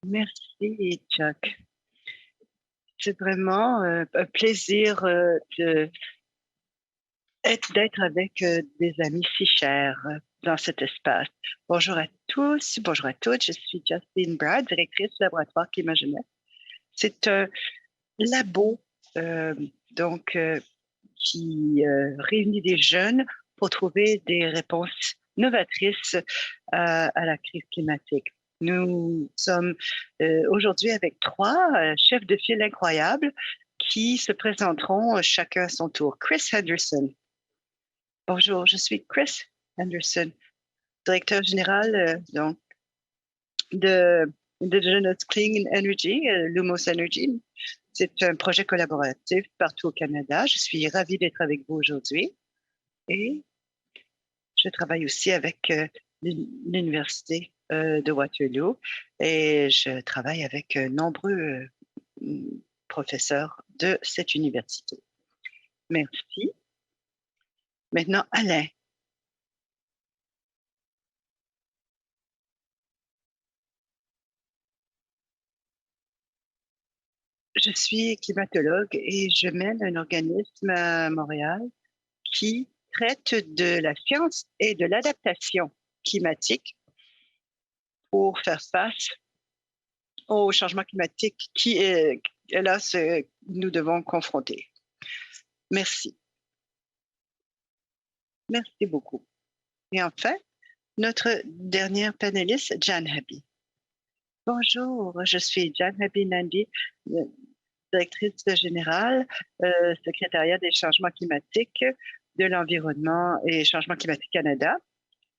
Merci, Chuck. C'est vraiment un plaisir d'être avec des amis si chers dans cet espace. Bonjour à tous, bonjour à toutes. Je suis Justine Brad, directrice du laboratoire Climat Jeunesse. C'est un labo euh, donc qui réunit des jeunes pour trouver des réponses novatrices à la crise climatique. Nous sommes aujourd'hui avec trois chefs de file incroyables qui se présenteront chacun à son tour. Chris Henderson. Bonjour, je suis Chris Henderson, directeur général donc de Indigenous Clean Energy, Lumos Energy. C'est un projet collaboratif partout au Canada. Je suis ravie d'être avec vous aujourd'hui et je travaille aussi avec l'Université de Waterloo et je travaille avec nombreux professeurs de cette université. Merci. Maintenant, Alain. Je suis climatologue et je mène un organisme à Montréal qui traite de la science et de l'adaptation climatique pour faire face au changement climatique qui est là ce nous devons confronter. Merci. Merci beaucoup. Et enfin, notre dernière panéliste, Jan Habi. Bonjour, je suis Jan Habi Nandi, directrice générale, secrétariat des changements climatiques, de l'environnement et changement climatique Canada.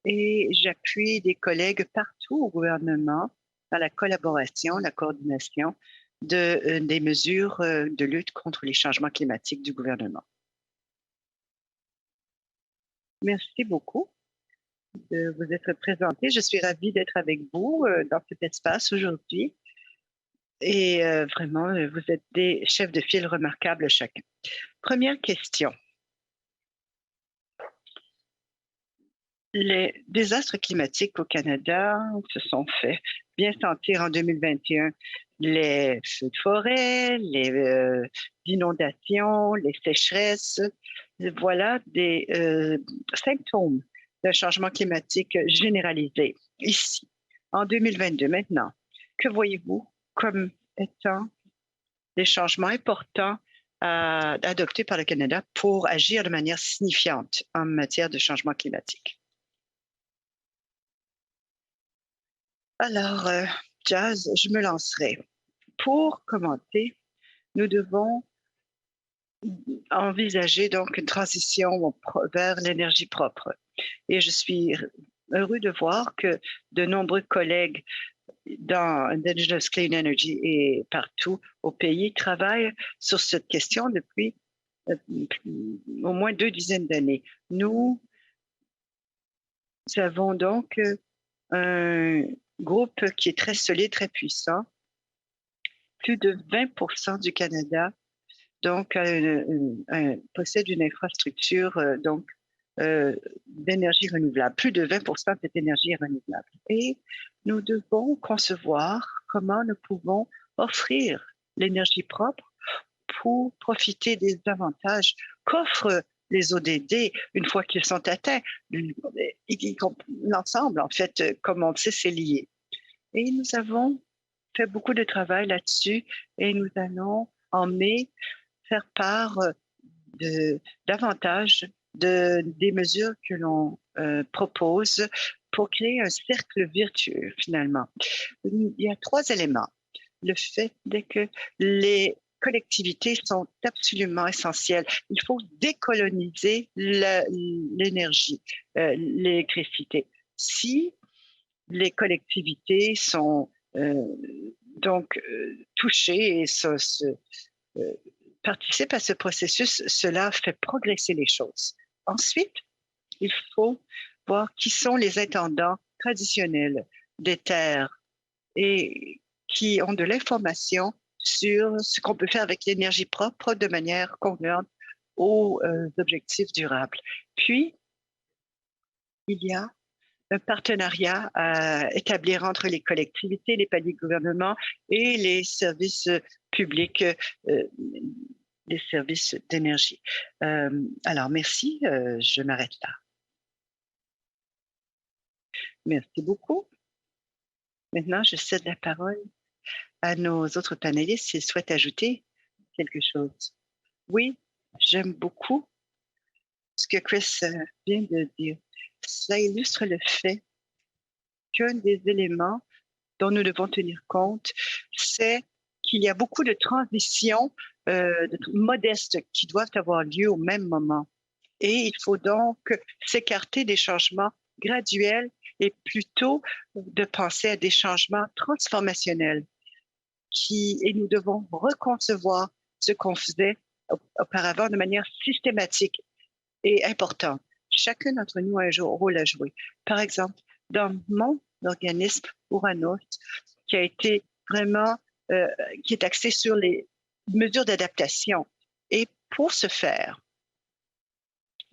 Et j'appuie des collègues partout au gouvernement dans la collaboration, la coordination des mesures de lutte contre les changements climatiques du gouvernement. Merci beaucoup de vous être présenté. Je suis ravie d'être avec vous dans cet espace aujourd'hui. Et vraiment, vous êtes des chefs de file remarquables chacun. Première question. Les désastres climatiques au Canada se sont fait bien sentir en 2021. Les feux de forêt, les inondations, les sécheresses, voilà des symptômes d'un changement climatique généralisé. Ici, en 2022, maintenant, que voyez-vous comme étant des changements importants adoptés par le Canada pour agir de manière signifiante en matière de changement climatique? Alors, Jazz, je me lancerai. Pour commenter, nous devons envisager donc une transition vers l'énergie propre. Et je suis heureux de voir que de nombreux collègues dans Indigenous Clean Energy et partout au pays travaillent sur cette question depuis au moins 2 dizaines d'années. Nous avons donc un groupe qui est très solide, très puissant. Plus de 20% du Canada donc possède une infrastructure d'énergie renouvelable. Plus de 20% de cette énergie est renouvelable. Et nous devons concevoir comment nous pouvons offrir l'énergie propre pour profiter des avantages qu'offrent les ODD une fois qu'ils sont atteints. L'ensemble, en fait, comme on le sait, c'est lié. Et nous avons fait beaucoup de travail là-dessus et nous allons en mai faire part davantage des mesures que l'on propose pour créer un cercle vertueux, finalement. Il y a 3 éléments. Le fait que les collectivités sont absolument essentielles. Il faut décoloniser l'énergie, l'électricité. Si les collectivités sont touchées et participent à ce processus, cela fait progresser les choses. Ensuite, il faut voir qui sont les intendants traditionnels des terres et qui ont de l'information sur ce qu'on peut faire avec l'énergie propre de manière congruente aux objectifs durables. Puis, il y a un partenariat à établir entre les collectivités, les paliers de gouvernement et les services publics, les services d'énergie. Alors, merci, je m'arrête là. Merci beaucoup. Maintenant, je cède la parole à nos autres panélistes s'ils souhaitent ajouter quelque chose. Oui, j'aime beaucoup ce que Chris vient de dire. Ça illustre le fait qu'un des éléments dont nous devons tenir compte, c'est qu'il y a beaucoup de transitions modestes qui doivent avoir lieu au même moment. Et il faut donc s'écarter des changements graduels et plutôt de penser à des changements transformationnels. Et nous devons reconcevoir ce qu'on faisait auparavant de manière systématique et importante. Chacun d'entre nous a un rôle à jouer. Par exemple, dans mon organisme Uranos, qui a été vraiment, qui est axé sur les mesures d'adaptation. Et pour ce faire,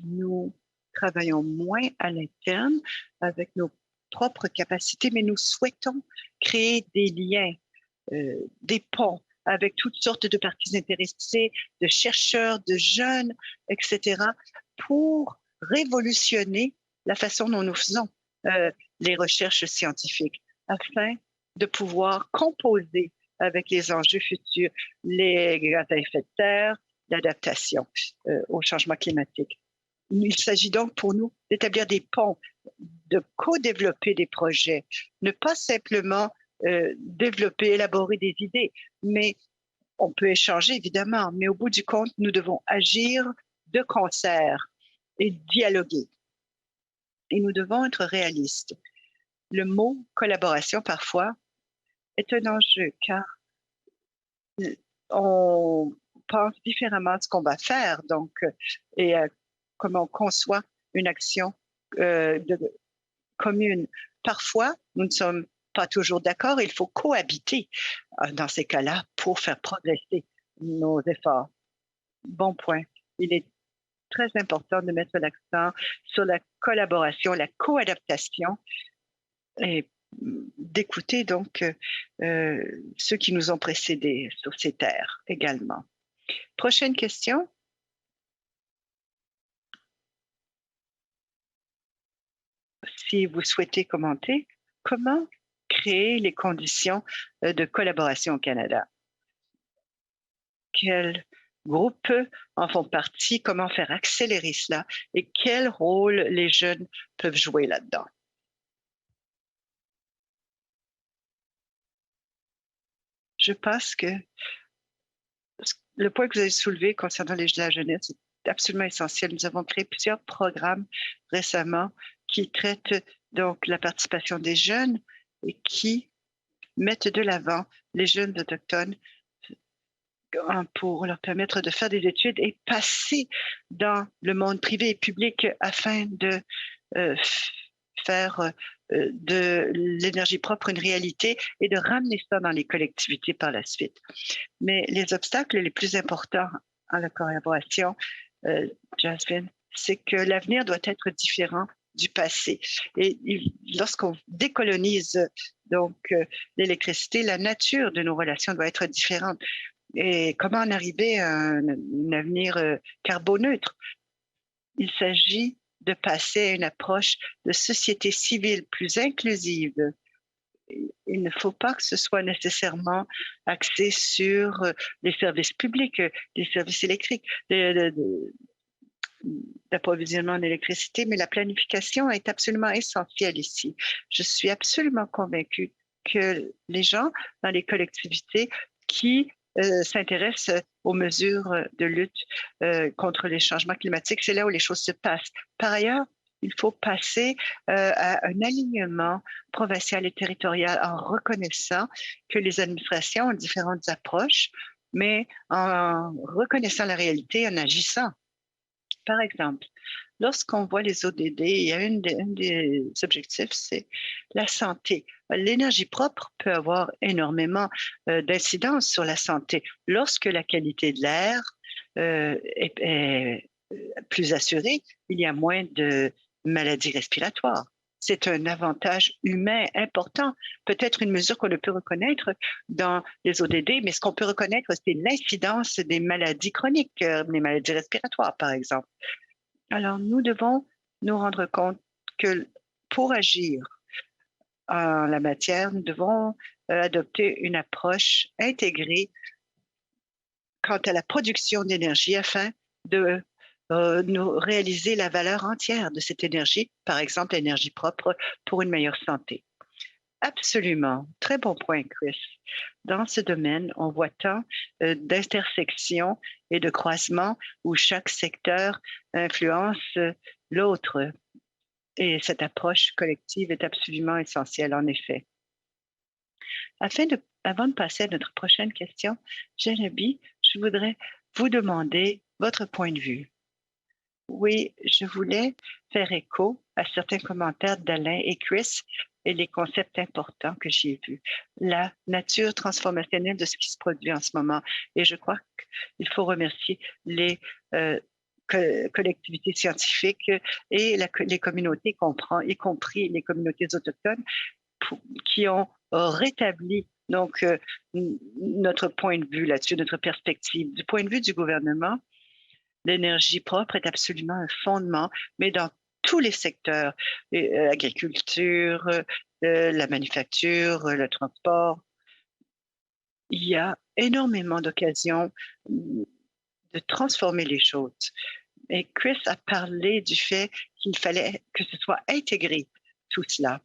nous travaillons moins à l'interne avec nos propres capacités, mais nous souhaitons créer des liens, des ponts avec toutes sortes de parties intéressées, de chercheurs, de jeunes, etc., pour révolutionner la façon dont nous faisons les recherches scientifiques, afin de pouvoir composer avec les enjeux futurs, les gaz à effet de terre, l'adaptation au changement climatique. Il s'agit donc pour nous d'établir des ponts, de co-développer des projets, ne pas simplement développer, élaborer des idées, mais on peut échanger évidemment, mais au bout du compte, nous devons agir de concert et dialoguer. Et nous devons être réalistes. Le mot collaboration, parfois, est un enjeu, car on pense différemment à ce qu'on va faire, donc, et comment on conçoit une action commune. Parfois, nous ne sommes pas toujours d'accord, il faut cohabiter dans ces cas-là pour faire progresser nos efforts. Bon point. Il est très important de mettre l'accent sur la collaboration, la co-adaptation et d'écouter donc ceux qui nous ont précédés sur ces terres également. Prochaine question. Si vous souhaitez commenter, comment créer les conditions de collaboration au Canada? Quels groupes en font partie? Comment faire accélérer cela? Et quel rôle les jeunes peuvent jouer là-dedans? Je pense que le point que vous avez soulevé concernant la jeunesse est absolument essentiel. Nous avons créé plusieurs programmes récemment qui traitent donc la participation des jeunes et qui mettent de l'avant les jeunes autochtones pour leur permettre de faire des études et passer dans le monde privé et public afin de faire de l'énergie propre une réalité et de ramener ça dans les collectivités par la suite. Mais les obstacles les plus importants à la collaboration, Jasmine, c'est que l'avenir doit être différent du passé. Et lorsqu'on décolonise donc l'électricité, la nature de nos relations doit être différente. Et comment en arriver à un avenir carboneutre? Il s'agit de passer à une approche de société civile plus inclusive. Il ne faut pas que ce soit nécessairement axé sur les services publics, les services électriques, d'approvisionnement d'électricité, mais la planification est absolument essentielle ici. Je suis absolument convaincue que les gens dans les collectivités qui s'intéressent aux mesures de lutte contre les changements climatiques, c'est là où les choses se passent. Par ailleurs, il faut passer à un alignement provincial et territorial en reconnaissant que les administrations ont différentes approches, mais en reconnaissant la réalité, en agissant. Par exemple, lorsqu'on voit les ODD, il y a un des objectifs, c'est la santé. L'énergie propre peut avoir énormément d'incidence sur la santé. Lorsque la qualité de l'air est plus assurée, il y a moins de maladies respiratoires. c'est un avantage humain important, peut-être une mesure qu'on ne peut reconnaître dans les ODD, mais ce qu'on peut reconnaître, c'est l'incidence des maladies chroniques, les maladies respiratoires, par exemple. Alors, nous devons nous rendre compte que pour agir en la matière, nous devons adopter une approche intégrée quant à la production d'énergie afin de nous réaliser la valeur entière de cette énergie, par exemple l'énergie propre pour une meilleure santé. Absolument. Très bon point, Chris. Dans ce domaine, on voit tant d'intersections et de croisements où chaque secteur influence l'autre. Et cette approche collective est absolument essentielle, en effet. Avant de passer à notre prochaine question, Janabi, je voudrais vous demander votre point de vue. Oui, je voulais faire écho à certains commentaires d'Alain et Chris et les concepts importants que j'ai vus. La nature transformationnelle de ce qui se produit en ce moment. Et je crois qu'il faut remercier les collectivités scientifiques et les communautés comprend, y compris les communautés autochtones, qui ont rétabli donc notre point de vue là-dessus, notre perspective. Du point de vue du gouvernement, l'énergie propre est absolument un fondement, mais dans tous les secteurs, l'agriculture, la manufacture, le transport, il y a énormément d'occasions de transformer les choses. Et Chris a parlé du fait qu'il fallait que ce soit intégré, tout cela.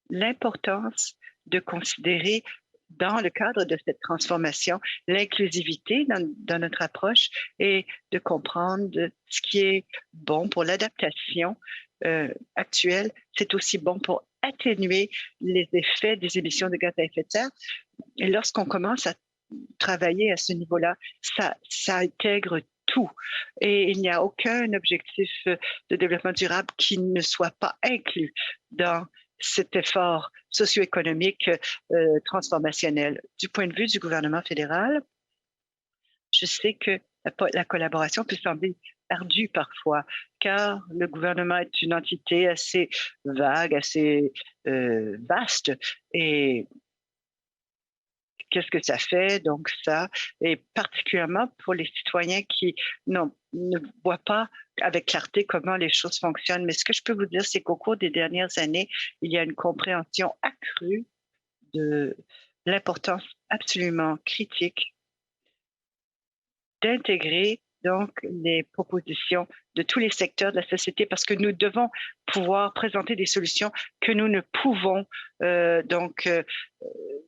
L'importance de considérer dans le cadre de cette transformation l'inclusivité dans notre approche et de comprendre ce qui est bon pour l'adaptation actuelle, c'est aussi bon pour atténuer les effets des émissions de gaz à effet de serre. Et lorsqu'on commence à travailler à ce niveau-là, ça intègre tout. Et il n'y a aucun objectif de développement durable qui ne soit pas inclus dans cet effort socio-économique transformationnel. Du point de vue du gouvernement fédéral, je sais que la collaboration peut sembler ardue parfois, car le gouvernement est une entité assez vague, assez vaste, et qu'est-ce que ça fait, donc ça, et particulièrement pour les citoyens qui ne voient pas avec clarté comment les choses fonctionnent. Mais ce que je peux vous dire, c'est qu'au cours des dernières années, il y a une compréhension accrue de l'importance absolument critique d'intégrer donc les propositions de tous les secteurs de la société parce que nous devons pouvoir présenter des solutions que nous ne pouvons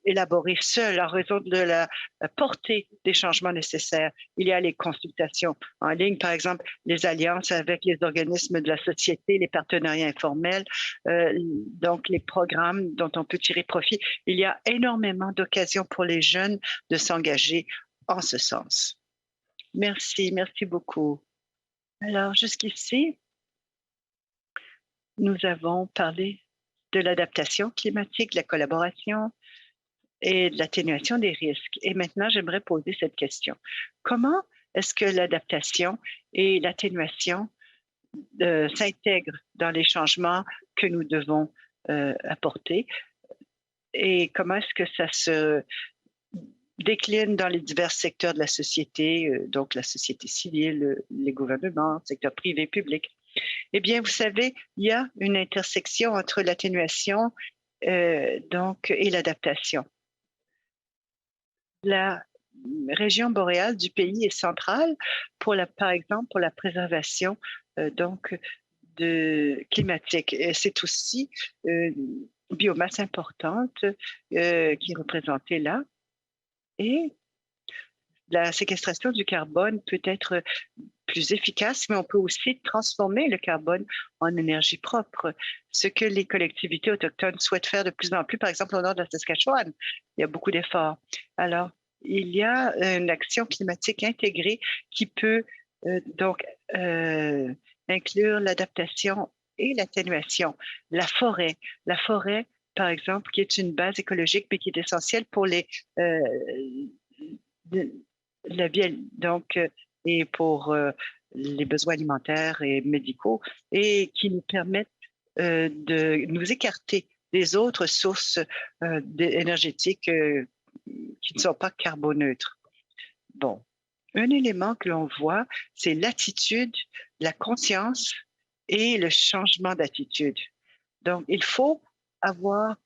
élaborer seuls en raison de la portée des changements nécessaires. Il y a les consultations en ligne, par exemple, les alliances avec les organismes de la société, les partenariats informels, donc les programmes dont on peut tirer profit. Il y a énormément d'occasions pour les jeunes de s'engager en ce sens. Merci, merci beaucoup. Alors, jusqu'ici, nous avons parlé de l'adaptation climatique, de la collaboration et de l'atténuation des risques. Et maintenant, j'aimerais poser cette question. Comment est-ce que l'adaptation et l'atténuation s'intègrent dans les changements que nous devons apporter? Et comment est-ce que ça se décline dans les divers secteurs de la société, donc la société civile, les gouvernements, le secteur privé, public. Eh bien, vous savez, il y a une intersection entre l'atténuation et l'adaptation. La région boréale du pays est centrale par exemple, pour la préservation climatique. C'est aussi une biomasse importante qui est représentée là. Et la séquestration du carbone peut être plus efficace, mais on peut aussi transformer le carbone en énergie propre, ce que les collectivités autochtones souhaitent faire de plus en plus, par exemple au nord de la Saskatchewan. Il y a beaucoup d'efforts. Alors, il y a une action climatique intégrée qui peut inclure l'adaptation et l'atténuation. La forêt, par exemple, qui est une base écologique, mais qui est essentielle pour la vie, donc, et pour les besoins alimentaires et médicaux, et qui nous permettent de nous écarter des autres sources énergétiques qui ne sont pas carboneutres. Bon, un élément que l'on voit, c'est l'attitude, la conscience et le changement d'attitude. Donc, il faut avoir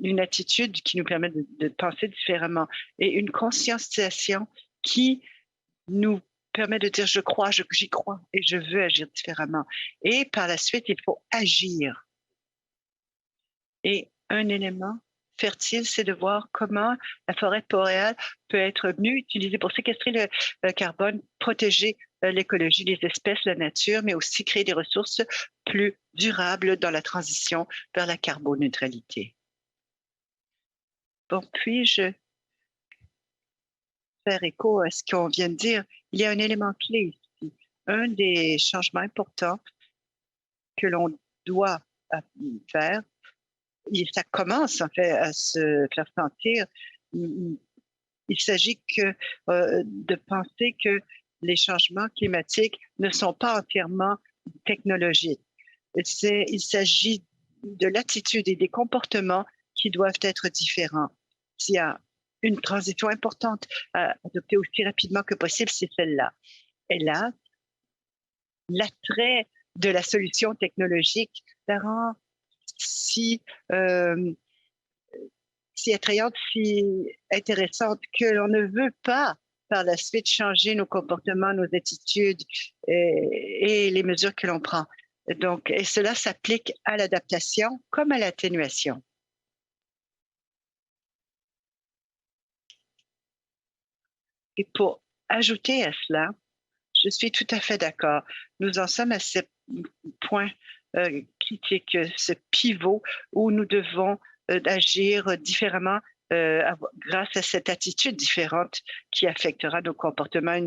une attitude qui nous permet de penser différemment et une conscientisation qui nous permet de dire je crois, j'y crois et je veux agir différemment. Et par la suite, il faut agir. Et un élément fertile, c'est de voir comment la forêt boréale peut être mieux utilisée pour séquestrer le carbone, protéger l'écologie, les espèces, la nature, mais aussi créer des ressources plus durables dans la transition vers la carboneutralité. Bon, puis-je faire écho à ce qu'on vient de dire? Il y a un élément clé ici. Un des changements importants que l'on doit faire, et ça commence en fait à se faire sentir. Il s'agit de penser que les changements climatiques ne sont pas entièrement technologiques. Il s'agit de l'attitude et des comportements qui doivent être différents. S'il y a une transition importante à adopter aussi rapidement que possible, c'est celle-là. Et là, l'attrait de la solution technologique la rend si attrayante, si intéressante que l'on ne veut pas par la suite changer nos comportements, nos attitudes et les mesures que l'on prend. Donc, et cela s'applique à l'adaptation comme à l'atténuation. Et pour ajouter à cela, je suis tout à fait d'accord. Nous en sommes à ce point critique, ce pivot où nous devons agir différemment grâce à cette attitude différente qui affectera nos comportements.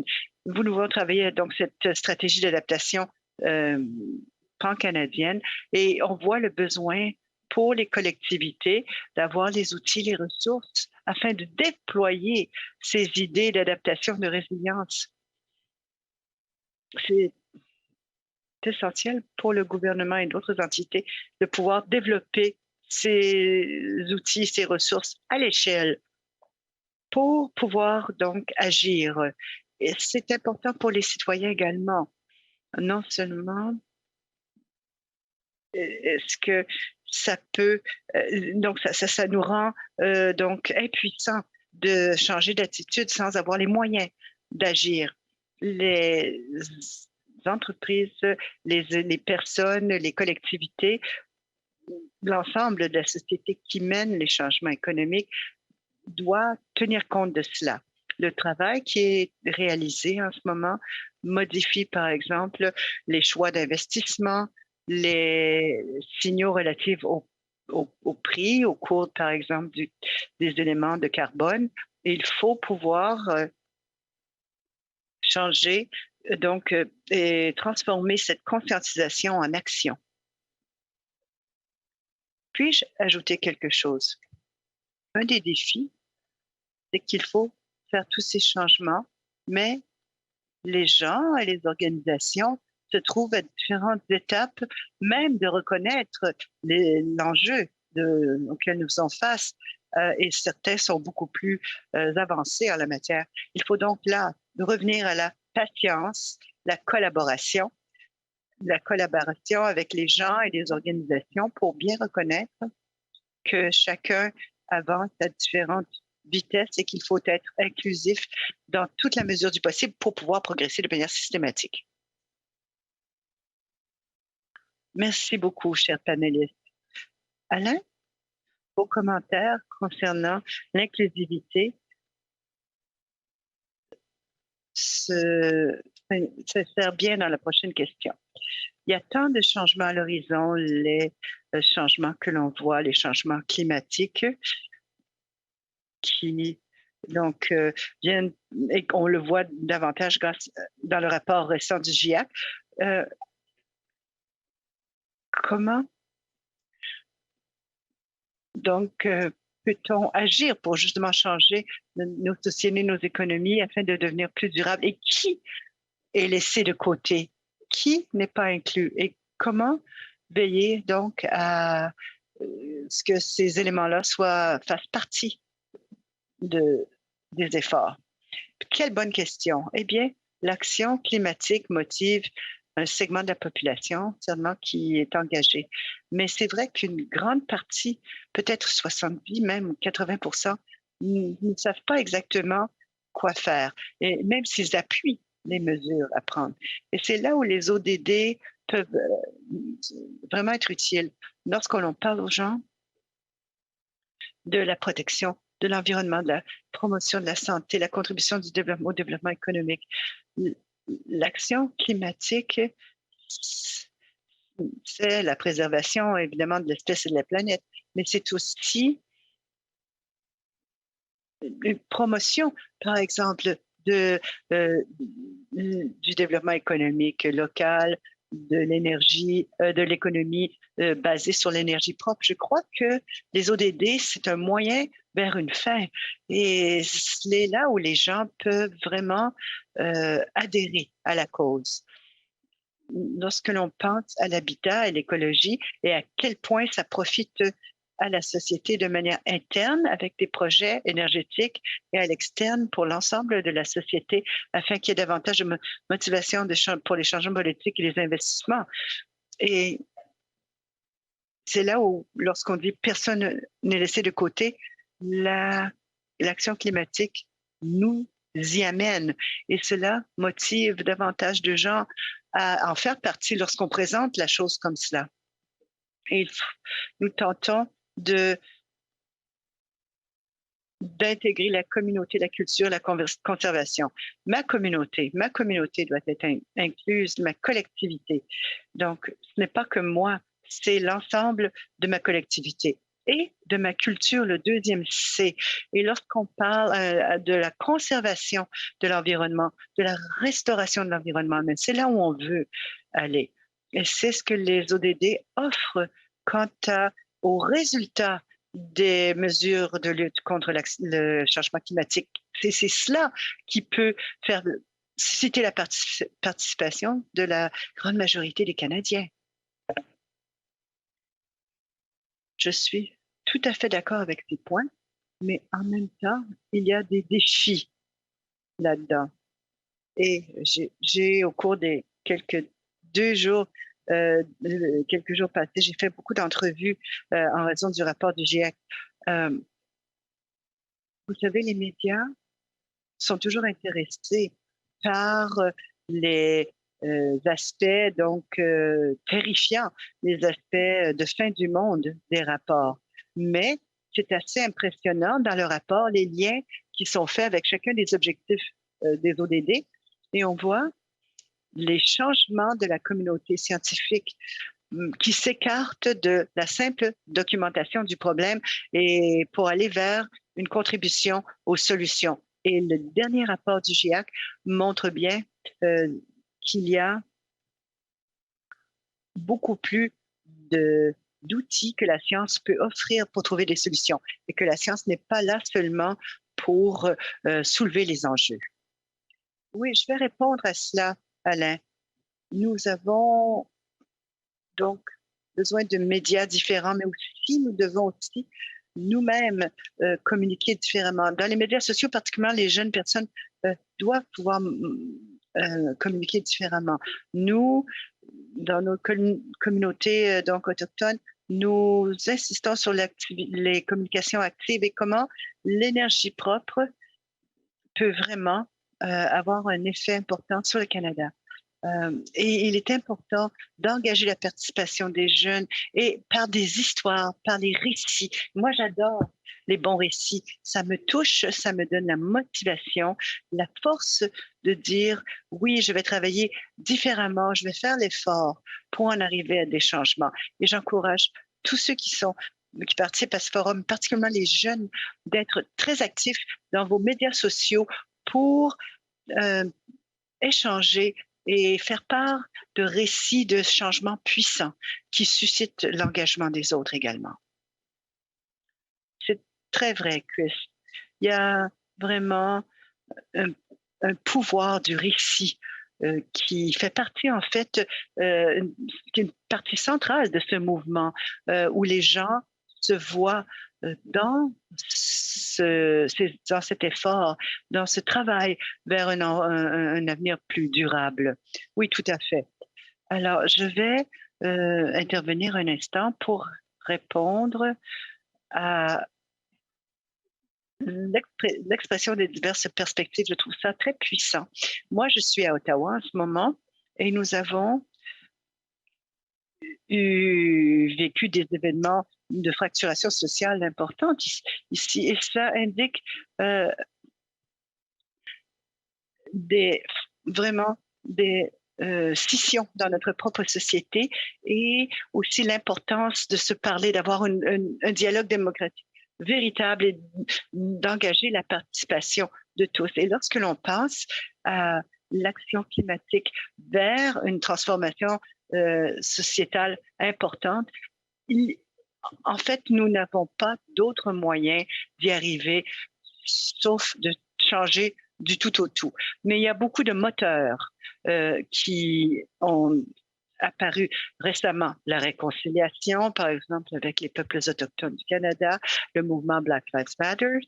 Nous devons travailler donc cette stratégie d'adaptation pan-canadienne et on voit le besoin pour les collectivités d'avoir les outils, les ressources afin de déployer ces idées d'adaptation, de résilience. C'est essentiel pour le gouvernement et d'autres entités de pouvoir développer ces outils, ces ressources à l'échelle pour pouvoir donc agir. Et c'est important pour les citoyens également. Non seulement est-ce que ça peut, donc ça nous rend donc impuissants de changer d'attitude sans avoir les moyens d'agir. Les entreprises, les personnes, les collectivités, l'ensemble de la société qui mène les changements économiques doit tenir compte de cela. Le travail qui est réalisé en ce moment modifie, par exemple, les choix d'investissement, les signaux relatifs au prix, au cours, par exemple, des éléments de carbone. Il faut pouvoir changer donc et transformer cette conscientisation en action. Puis-je ajouter quelque chose? Un des défis, c'est qu'il faut faire tous ces changements, mais les gens et les organisations se trouvent à différentes étapes, même de reconnaître l'enjeu auquel nous sommes face, et certains sont beaucoup plus avancés en la matière. Il faut donc là revenir à la patience, la collaboration avec les gens et les organisations pour bien reconnaître que chacun avance à différentes vitesses et qu'il faut être inclusif dans toute la mesure du possible pour pouvoir progresser de manière systématique. Merci beaucoup, chers panélistes. Alain, vos commentaires concernant l'inclusivité sert bien dans la prochaine question. Il y a tant de changements à l'horizon, les changements que l'on voit, les changements climatiques qui donc viennent, et on le voit davantage dans le rapport récent du GIEC. Comment donc peut-on agir pour justement changer nos sociétés, nos économies afin de devenir plus durables? Et qui est laissé de côté? Qui n'est pas inclus? Et comment veiller donc à ce que ces éléments-là fassent partie de, des efforts. Quelle bonne question. Eh bien, l'action climatique motive un segment de la population seulement qui est engagé. Mais c'est vrai qu'une grande partie, peut-être 70, même 80 ne savent pas exactement quoi faire, et même s'ils appuient les mesures à prendre. Et c'est là où les ODD peuvent vraiment être utiles. Lorsqu'on parle aux gens de la protection de l'environnement, de la promotion de la santé, la contribution du développement au développement économique. L'action climatique, c'est la préservation, évidemment, de l'espèce et de la planète, mais c'est aussi une promotion, par exemple, du développement économique local, de l'énergie, de l'économie basée sur l'énergie propre. Je crois que les ODD, c'est un moyen vers une fin. Et c'est là où les gens peuvent vraiment adhérer à la cause. Lorsque l'on pense à l'habitat et l'écologie et à quel point ça profite à la société de manière interne avec des projets énergétiques et à l'externe pour l'ensemble de la société afin qu'il y ait davantage de motivation pour les changements politiques et les investissements. Et c'est là où, lorsqu'on dit personne n'est laissé de côté, l'action climatique nous y amène. Et cela motive davantage de gens à en faire partie lorsqu'on présente la chose comme cela. Et nous tentons d'intégrer la communauté, la culture, la conservation. Ma communauté doit être incluse, ma collectivité. Donc, ce n'est pas que moi, c'est l'ensemble de ma collectivité et de ma culture, le deuxième C. Et lorsqu'on parle de la conservation de l'environnement, de la restauration de l'environnement, c'est là où on veut aller. Et c'est ce que les ODD offrent quant aux résultats des mesures de lutte contre le changement climatique. C'est cela qui peut faire susciter la participation de la grande majorité des Canadiens. Je suis tout à fait d'accord avec ces points, mais en même temps, il y a des défis là-dedans. Et j'ai au cours des quelques jours passés, j'ai fait beaucoup d'entrevues en raison du rapport du GIEC. Vous savez, les médias sont toujours intéressés par les aspects donc terrifiants, les aspects de fin du monde des rapports. Mais c'est assez impressionnant dans le rapport les liens qui sont faits avec chacun des objectifs des ODD, et on voit les changements de la communauté scientifique qui s'écartent de la simple documentation du problème et pour aller vers une contribution aux solutions. Et le dernier rapport du GIEC montre bien qu'il y a beaucoup plus d'outils que la science peut offrir pour trouver des solutions et que la science n'est pas là seulement pour soulever les enjeux. Oui, je vais répondre à cela, Alain. Nous avons donc besoin de médias différents, mais aussi nous devons aussi nous-mêmes communiquer différemment. Dans les médias sociaux, particulièrement les jeunes personnes doivent pouvoir communiquer différemment. Nous, dans nos communautés donc autochtones, nous insistons sur les communications actives et comment l'énergie propre peut vraiment avoir un effet important sur le Canada. Et il est important d'engager la participation des jeunes et par des histoires, par des récits. Moi, j'adore les bons récits. Ça me touche, ça me donne la motivation, la force de dire oui, je vais travailler différemment, je vais faire l'effort pour en arriver à des changements. Et j'encourage tous ceux qui participent à ce forum, particulièrement les jeunes, d'être très actifs dans vos médias sociaux pour échanger et faire part de récits de changements puissants qui suscitent l'engagement des autres également. C'est très vrai, Chris. Il y a vraiment un pouvoir du récit qui fait partie, en fait, qui est une partie centrale de ce mouvement, où les gens se voient dans dans cet effort, dans ce travail vers un avenir plus durable. Oui, tout à fait. Alors, je vais intervenir un instant pour répondre à l'expression des diverses perspectives. Je trouve ça très puissant. Moi, je suis à Ottawa en ce moment et nous avons vécu des événements de fracturation sociale importante ici et ça indique des vraiment des scissions dans notre propre société et aussi l'importance de se parler, d'avoir un dialogue démocratique véritable et d'engager la participation de tous. Et lorsque l'on pense à l'action climatique vers une transformation sociétale importante, en fait, nous n'avons pas d'autres moyens d'y arriver, sauf de changer du tout au tout. Mais il y a beaucoup de moteurs qui ont apparu récemment. La réconciliation, par exemple, avec les peuples autochtones du Canada, le mouvement Black Lives Matter.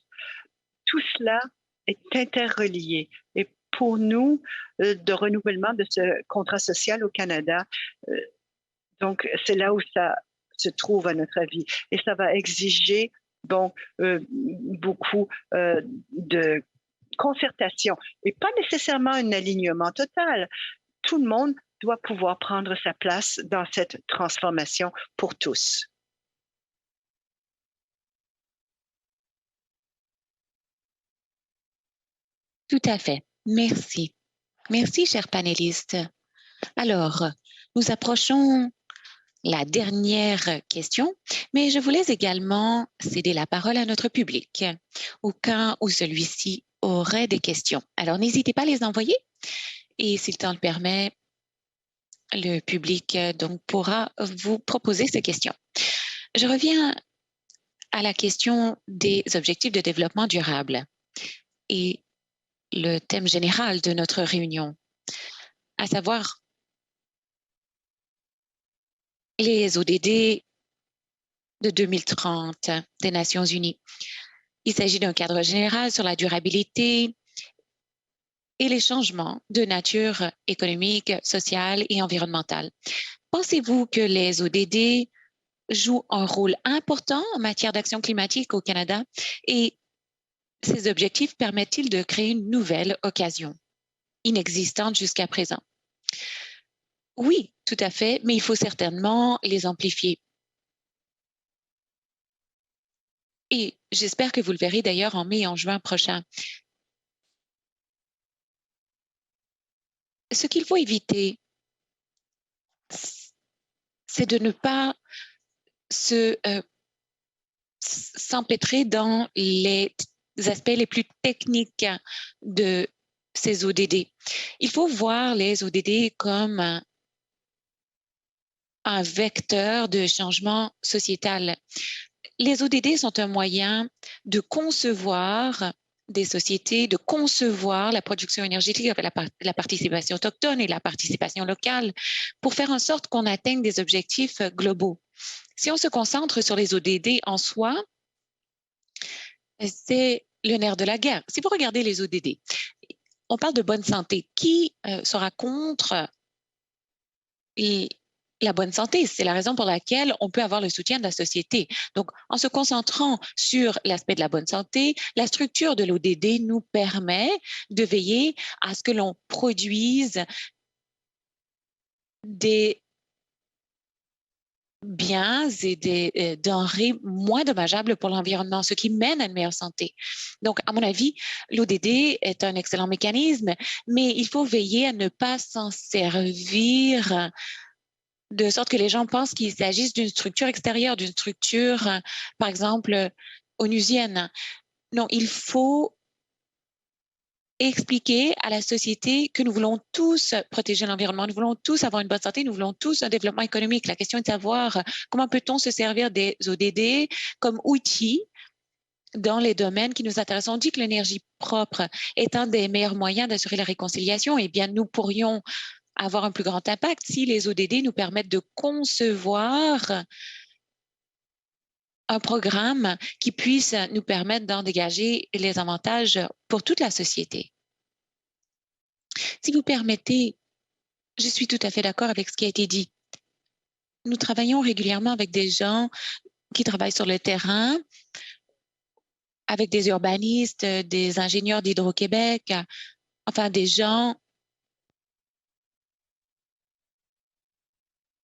Tout cela est interrelié. Et pour nous, de renouvellement de ce contrat social au Canada, donc c'est là où ça se trouve à notre avis. Et ça va exiger donc beaucoup de concertation et pas nécessairement un alignement total. Tout le monde doit pouvoir prendre sa place dans cette transformation pour tous. Tout à fait. Merci. Merci, chers panélistes. Alors, nous approchons la dernière question, mais je voulais également céder la parole à notre public, au cas où celui-ci aurait des questions. Alors, n'hésitez pas à les envoyer et si le temps le permet, le public donc pourra vous proposer ces questions. Je reviens à la question des objectifs de développement durable et le thème général de notre réunion, à savoir les ODD de 2030 des Nations Unies. Il s'agit d'un cadre général sur la durabilité et les changements de nature économique, sociale et environnementale. Pensez-vous que les ODD jouent un rôle important en matière d'action climatique au Canada et ces objectifs permettent-ils de créer une nouvelle occasion inexistante jusqu'à présent? Oui, tout à fait, mais il faut certainement les amplifier. Et j'espère que vous le verrez d'ailleurs en mai et en juin prochain. Ce qu'il faut éviter, c'est de ne pas s'empêtrer dans les aspects les plus techniques de ces ODD. Il faut voir les ODD comme un vecteur de changement sociétal. Les ODD sont un moyen de concevoir des sociétés, de concevoir la production énergétique avec la participation autochtone et la participation locale pour faire en sorte qu'on atteigne des objectifs globaux. Si on se concentre sur les ODD en soi, c'est le nerf de la guerre. Si vous regardez les ODD, on parle de bonne santé. Qui sera contre la bonne santé? C'est la raison pour laquelle on peut avoir le soutien de la société. Donc, en se concentrant sur l'aspect de la bonne santé, la structure de l'ODD nous permet de veiller à ce que l'on produise des biens et des denrées moins dommageables pour l'environnement, ce qui mène à une meilleure santé. Donc, à mon avis, l'ODD est un excellent mécanisme, mais il faut veiller à ne pas s'en servir de sorte que les gens pensent qu'il s'agisse d'une structure extérieure, d'une structure, par exemple, onusienne. Non, il faut expliquer à la société que nous voulons tous protéger l'environnement, nous voulons tous avoir une bonne santé, nous voulons tous un développement économique. La question est de savoir comment peut-on se servir des ODD comme outil dans les domaines qui nous intéressent. On dit que l'énergie propre est un des meilleurs moyens d'assurer la réconciliation. Eh bien, nous pourrions avoir un plus grand impact si les ODD nous permettent de concevoir un programme qui puisse nous permettre d'en dégager les avantages pour toute la société. Si vous permettez, je suis tout à fait d'accord avec ce qui a été dit. Nous travaillons régulièrement avec des gens qui travaillent sur le terrain, avec des urbanistes, des ingénieurs d'Hydro-Québec, enfin des gens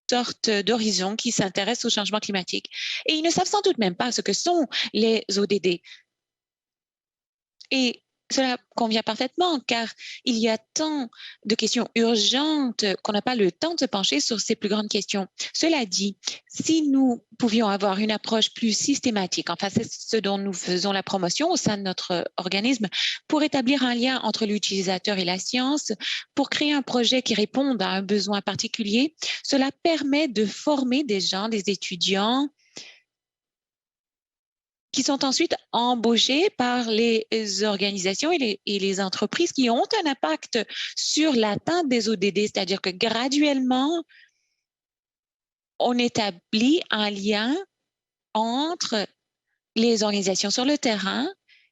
sorte d'horizon qui s'intéressent au changement climatique. Et ils ne savent sans doute même pas ce que sont les ODD. Et cela convient parfaitement car il y a tant de questions urgentes qu'on n'a pas le temps de se pencher sur ces plus grandes questions. Cela dit, si nous pouvions avoir une approche plus systématique, enfin c'est ce dont nous faisons la promotion au sein de notre organisme, pour établir un lien entre l'utilisateur et la science, pour créer un projet qui réponde à un besoin particulier, cela permet de former des gens, des étudiants, qui sont ensuite embauchés par les organisations et les entreprises qui ont un impact sur l'atteinte des ODD, c'est-à-dire que graduellement, on établit un lien entre les organisations sur le terrain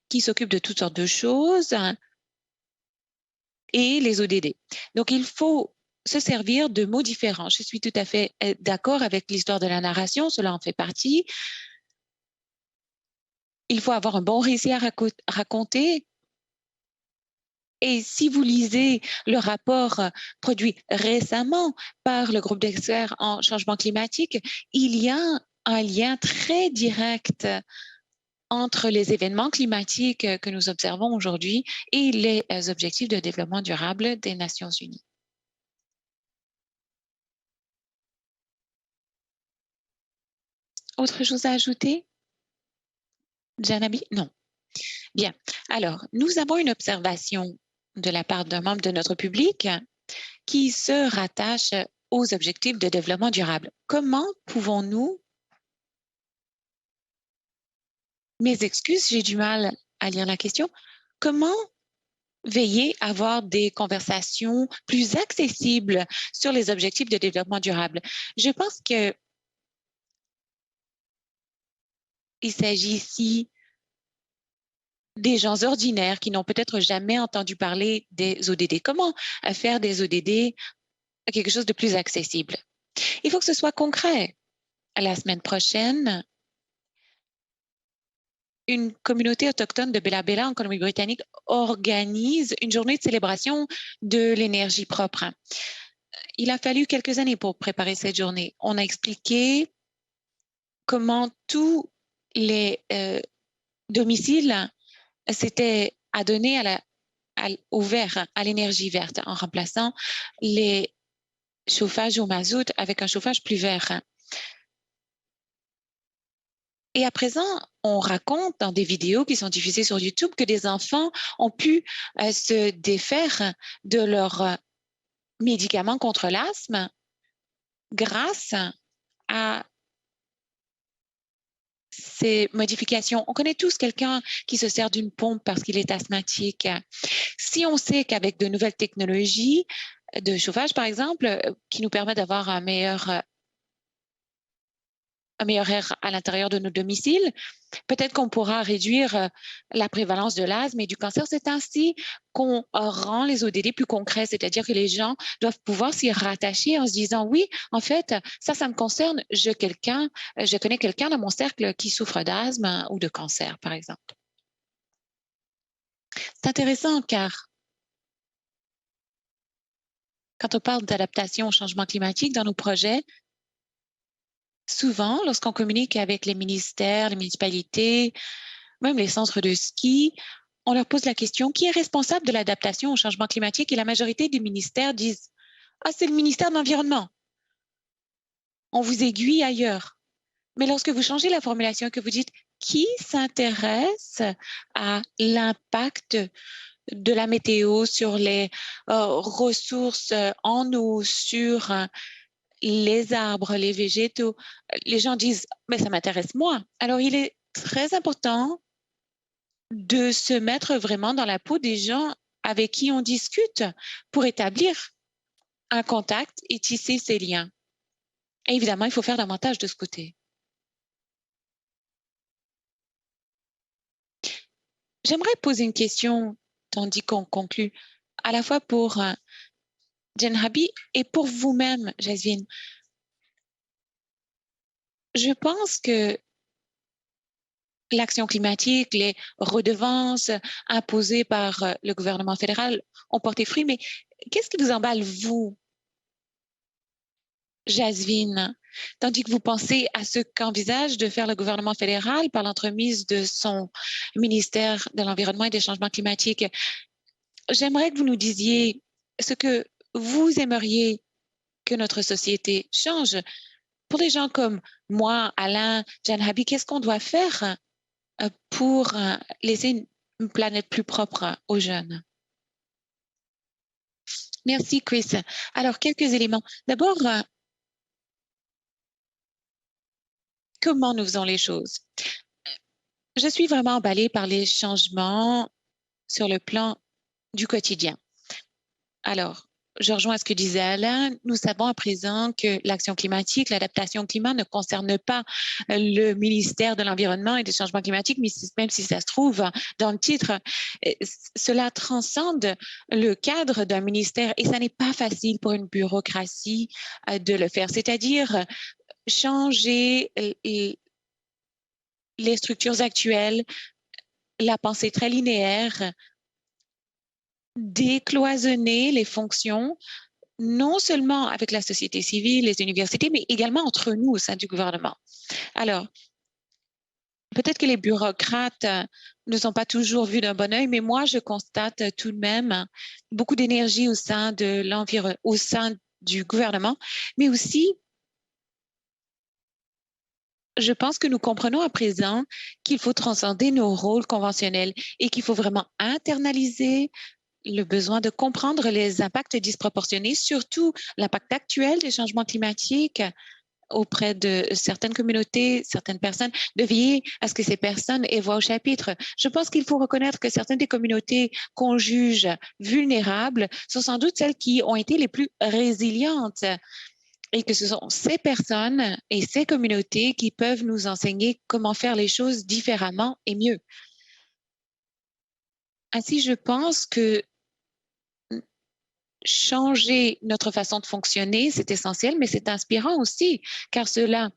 qui s'occupent de toutes sortes de choses et les ODD. Donc, il faut se servir de mots différents. Je suis tout à fait d'accord avec l'histoire de la narration, cela en fait partie. Il faut avoir un bon récit à raconter. Et si vous lisez le rapport produit récemment par le groupe d'experts en changement climatique, il y a un lien très direct entre les événements climatiques que nous observons aujourd'hui et les objectifs de développement durable des Nations unies. Autre chose à ajouter? Janabi? Non. Bien. Alors, nous avons une observation de la part d'un membre de notre public qui se rattache aux objectifs de développement durable. Comment pouvons-nous... Mes excuses, j'ai du mal à lire la question. Comment veiller à avoir des conversations plus accessibles sur les objectifs de développement durable? Je pense qu'il s'agit ici des gens ordinaires qui n'ont peut-être jamais entendu parler des ODD. Comment faire des ODD quelque chose de plus accessible? Il faut que ce soit concret. La semaine prochaine, une communauté autochtone de Bella Bella en Colombie-Britannique organise une journée de célébration de l'énergie propre. Il a fallu quelques années pour préparer cette journée. On a expliqué comment tous les domiciles s'étaient adonnés au vert, à l'énergie verte, en remplaçant les chauffages au mazout avec un chauffage plus vert. Et à présent, on raconte dans des vidéos qui sont diffusées sur YouTube que des enfants ont pu se défaire de leurs médicaments contre l'asthme grâce à ces modifications. On connaît tous quelqu'un qui se sert d'une pompe parce qu'il est asthmatique. Si on sait qu'avec de nouvelles technologies de chauffage, par exemple, qui nous permettent d'avoir un meilleur air à l'intérieur de nos domiciles, peut-être qu'on pourra réduire la prévalence de l'asthme et du cancer. C'est ainsi qu'on rend les ODD plus concrets, c'est-à-dire que les gens doivent pouvoir s'y rattacher en se disant oui, en fait, ça me concerne. Je connais quelqu'un dans mon cercle qui souffre d'asthme ou de cancer, par exemple. C'est intéressant car quand on parle d'adaptation au changement climatique dans nos projets, souvent, lorsqu'on communique avec les ministères, les municipalités, même les centres de ski, on leur pose la question, qui est responsable de l'adaptation au changement climatique? Et la majorité des ministères disent, ah, c'est le ministère de l'Environnement. On vous aiguille ailleurs. Mais lorsque vous changez la formulation, que vous dites, qui s'intéresse à l'impact de la météo sur les ressources en eau, sur les arbres, les végétaux, les gens disent, mais ça m'intéresse moi. Alors, il est très important de se mettre vraiment dans la peau des gens avec qui on discute pour établir un contact et tisser ces liens. Et évidemment, il faut faire davantage de ce côté. J'aimerais poser une question, tandis qu'on conclut, à la fois pour Janhabi et pour vous-même, Jasmine. Je pense que l'action climatique, les redevances imposées par le gouvernement fédéral ont porté fruit, mais qu'est-ce qui vous emballe, vous, Jasmine, tandis que vous pensez à ce qu'envisage de faire le gouvernement fédéral par l'entremise de son ministère de l'Environnement et des Changements climatiques? J'aimerais que vous nous disiez ce que vous aimeriez que notre société change. Pour des gens comme moi, Alain, Janhabi, qu'est-ce qu'on doit faire pour laisser une planète plus propre aux jeunes? Merci, Chris. Alors, quelques éléments. D'abord, comment nous faisons les choses? Je suis vraiment emballée par les changements sur le plan du quotidien. Alors, je rejoins ce que disait Alain. Nous savons à présent que l'action climatique, l'adaptation au climat ne concerne pas le ministère de l'Environnement et des Changements climatiques, mais même si ça se trouve dans le titre, cela transcende le cadre d'un ministère et ça n'est pas facile pour une bureaucratie de le faire. C'est-à-dire changer les structures actuelles, la pensée très linéaire, décloisonner les fonctions, non seulement avec la société civile, les universités, mais également entre nous au sein du gouvernement. Alors, peut-être que les bureaucrates ne sont pas toujours vus d'un bon œil, mais moi, je constate tout de même beaucoup d'énergie au sein de au sein du gouvernement, mais aussi, je pense que nous comprenons à présent qu'il faut transcender nos rôles conventionnels et qu'il faut vraiment internaliser le besoin de comprendre les impacts disproportionnés, surtout l'impact actuel des changements climatiques auprès de certaines communautés, certaines personnes, de veiller à ce que ces personnes aient voix au chapitre. Je pense qu'il faut reconnaître que certaines des communautés qu'on juge vulnérables sont sans doute celles qui ont été les plus résilientes et que ce sont ces personnes et ces communautés qui peuvent nous enseigner comment faire les choses différemment et mieux. Ainsi, je pense que changer notre façon de fonctionner, c'est essentiel, mais c'est inspirant aussi, car cela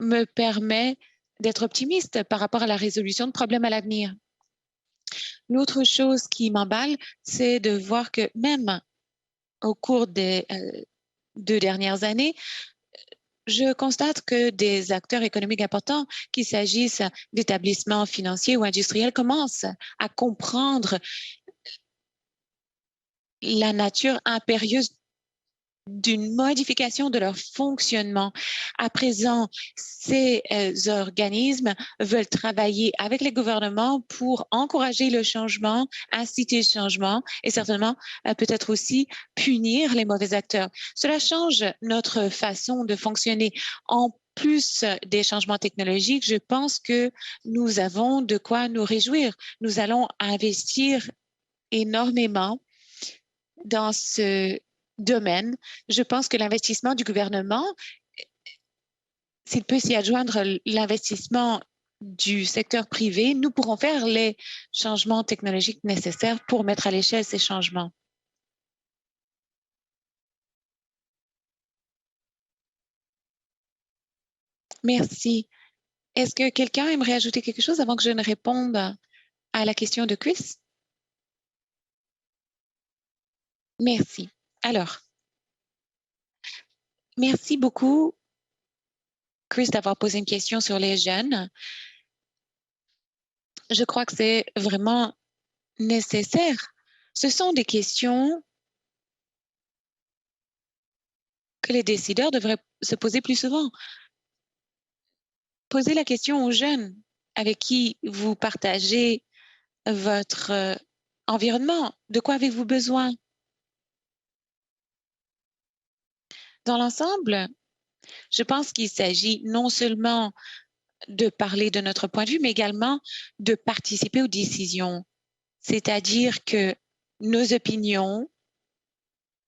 me permet d'être optimiste par rapport à la résolution de problèmes à l'avenir. L'autre chose qui m'emballe, c'est de voir que même au cours des 2 dernières années, je constate que des acteurs économiques importants, qu'il s'agisse d'établissements financiers ou industriels, commencent à comprendre la nature impérieuse d'une modification de leur fonctionnement. À présent, ces organismes veulent travailler avec les gouvernements pour encourager le changement, inciter le changement et certainement peut-être aussi punir les mauvais acteurs. Cela change notre façon de fonctionner. En plus des changements technologiques, je pense que nous avons de quoi nous réjouir. Nous allons investir énormément dans ce domaine. Je pense que l'investissement du gouvernement, s'il peut s'y adjoindre l'investissement du secteur privé, nous pourrons faire les changements technologiques nécessaires pour mettre à l'échelle ces changements. Merci. Est-ce que quelqu'un aimerait ajouter quelque chose avant que je ne réponde à la question de Chris? Merci. Alors, merci beaucoup, Chris, d'avoir posé une question sur les jeunes. Je crois que c'est vraiment nécessaire. Ce sont des questions que les décideurs devraient se poser plus souvent. Posez la question aux jeunes avec qui vous partagez votre environnement. De quoi avez-vous besoin? Dans l'ensemble, je pense qu'il s'agit non seulement de parler de notre point de vue, mais également de participer aux décisions. C'est-à-dire que nos opinions,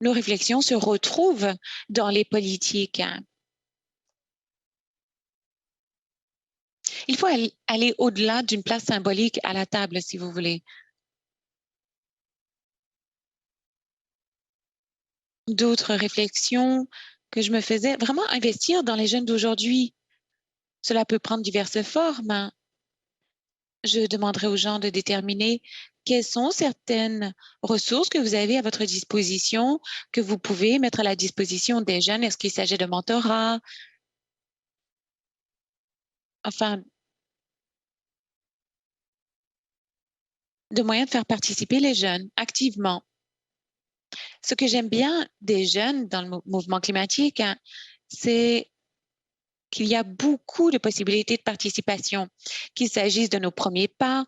nos réflexions se retrouvent dans les politiques. Il faut aller au-delà d'une place symbolique à la table, si vous voulez. D'autres réflexions que je me faisais, vraiment investir dans les jeunes d'aujourd'hui. Cela peut prendre diverses formes. Je demanderai aux gens de déterminer quelles sont certaines ressources que vous avez à votre disposition, que vous pouvez mettre à la disposition des jeunes. Est-ce qu'il s'agit de mentorat? Enfin, de moyens de faire participer les jeunes activement. Ce que j'aime bien des jeunes dans le mouvement climatique, hein, c'est qu'il y a beaucoup de possibilités de participation, qu'il s'agisse de nos premiers pas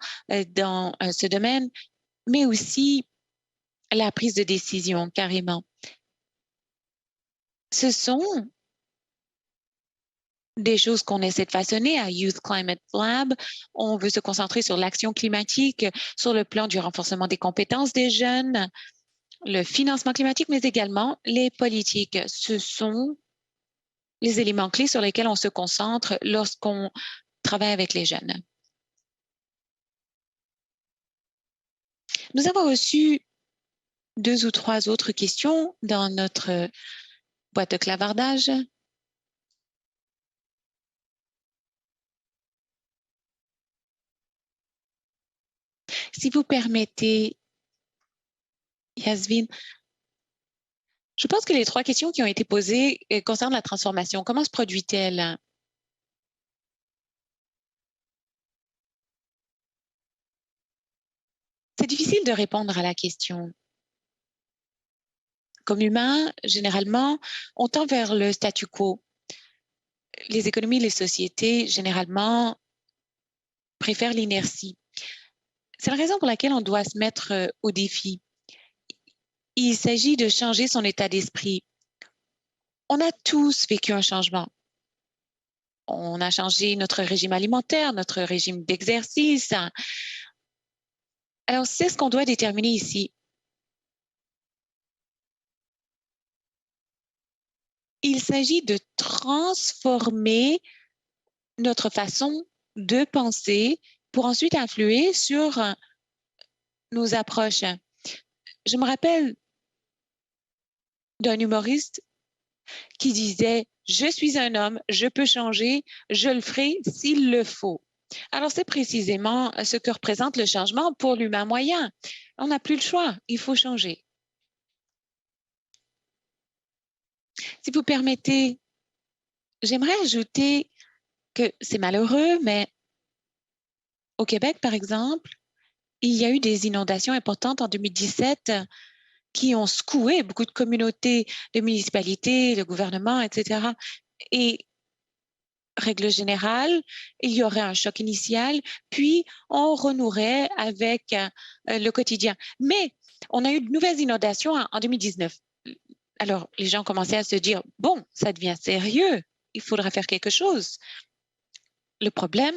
dans ce domaine, mais aussi la prise de décision, carrément. Ce sont des choses qu'on essaie de façonner à Youth Climate Lab. On veut se concentrer sur l'action climatique, sur le plan du renforcement des compétences des jeunes, le financement climatique, mais également les politiques. Ce sont les éléments clés sur lesquels on se concentre lorsqu'on travaille avec les jeunes. Nous avons reçu 2 ou 3 autres questions dans notre boîte de clavardage. Si vous permettez, Yasmine, je pense que les 3 questions qui ont été posées concernent la transformation. Comment se produit-elle? C'est difficile de répondre à la question. Comme humain, généralement, on tend vers le statu quo. Les économies, les sociétés, généralement, préfèrent l'inertie. C'est la raison pour laquelle on doit se mettre au défi. Il s'agit de changer son état d'esprit. On a tous vécu un changement. On a changé notre régime alimentaire, notre régime d'exercice. Alors, c'est ce qu'on doit déterminer ici. Il s'agit de transformer notre façon de penser pour ensuite influer sur nos approches. Je me rappelle d'un humoriste qui disait « Je suis un homme, je peux changer, je le ferai s'il le faut ». Alors, c'est précisément ce que représente le changement pour l'humain moyen. On n'a plus le choix, il faut changer. Si vous permettez, j'aimerais ajouter que c'est malheureux, mais au Québec, par exemple, il y a eu des inondations importantes en 2017 qui ont secoué beaucoup de communautés, de municipalités, de gouvernements, etc. Et règle générale, il y aurait un choc initial, puis on renouerait avec le quotidien. Mais on a eu de nouvelles inondations en 2019. Alors, les gens commençaient à se dire, bon, ça devient sérieux, il faudra faire quelque chose. Le problème,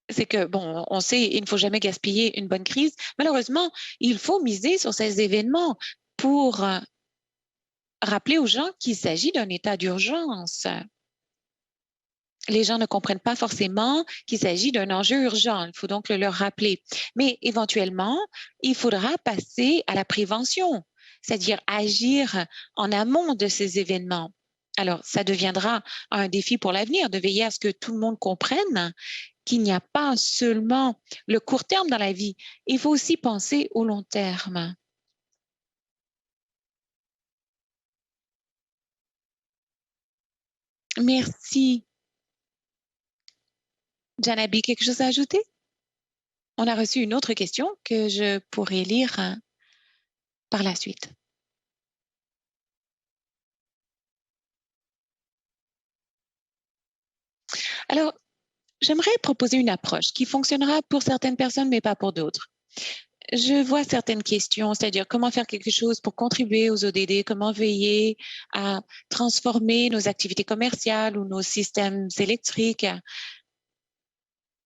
c'est que, bon, on sait, il ne faut jamais gaspiller une bonne crise. Malheureusement, il faut miser sur ces événements pour rappeler aux gens qu'il s'agit d'un état d'urgence. Les gens ne comprennent pas forcément qu'il s'agit d'un enjeu urgent. Il faut donc le leur rappeler. Mais éventuellement, il faudra passer à la prévention, c'est-à-dire agir en amont de ces événements. Alors, ça deviendra un défi pour l'avenir de veiller à ce que tout le monde comprenne qu'il n'y a pas seulement le court terme dans la vie, il faut aussi penser au long terme. Merci. Janabi, quelque chose à ajouter? On a reçu une autre question que je pourrais lire par la suite. Alors, j'aimerais proposer une approche qui fonctionnera pour certaines personnes, mais pas pour d'autres. je vois certaines questions, c'est-à-dire comment faire quelque chose pour contribuer aux ODD, comment veiller à transformer nos activités commerciales ou nos systèmes électriques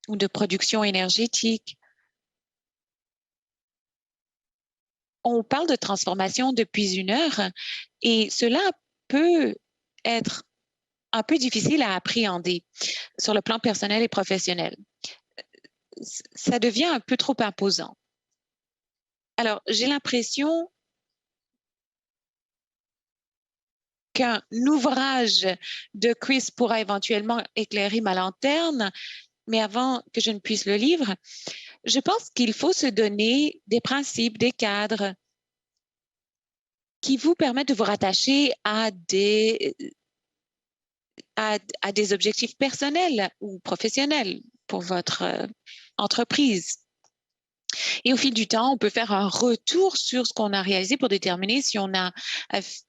ou de production énergétique. On parle de transformation depuis 1 heure et cela peut être un peu difficile à appréhender sur le plan personnel et professionnel. Ça devient un peu trop imposant. Alors, j'ai l'impression qu'un ouvrage de Chris pourra éventuellement éclairer ma lanterne, mais avant que je ne puisse le lire, je pense qu'il faut se donner des principes, des cadres qui vous permettent de vous rattacher à des objectifs personnels ou professionnels pour votre entreprise. Et au fil du temps, on peut faire un retour sur ce qu'on a réalisé pour déterminer si on a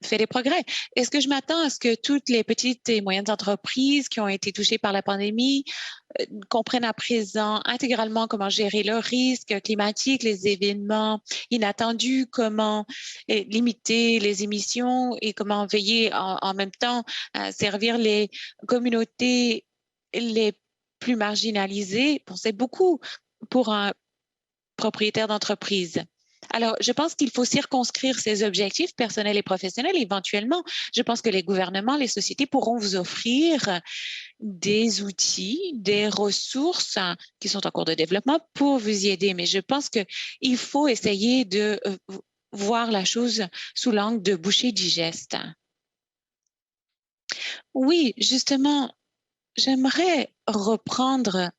fait des progrès. Est-ce que je m'attends à ce que toutes les petites et moyennes entreprises qui ont été touchées par la pandémie comprennent à présent intégralement comment gérer leurs risques climatiques, les événements inattendus, comment limiter les émissions et comment veiller en même temps à servir les communautés les plus marginalisées? Bon, c'est beaucoup pour un propriétaire d'entreprise. Alors, je pense qu'il faut circonscrire ces objectifs personnels et professionnels. Éventuellement, je pense que les gouvernements, les sociétés pourront vous offrir des outils, des ressources qui sont en cours de développement pour vous y aider. Mais je pense qu'il faut essayer de voir la chose sous l'angle de bouchée digeste. Oui, justement, j'aimerais reprendre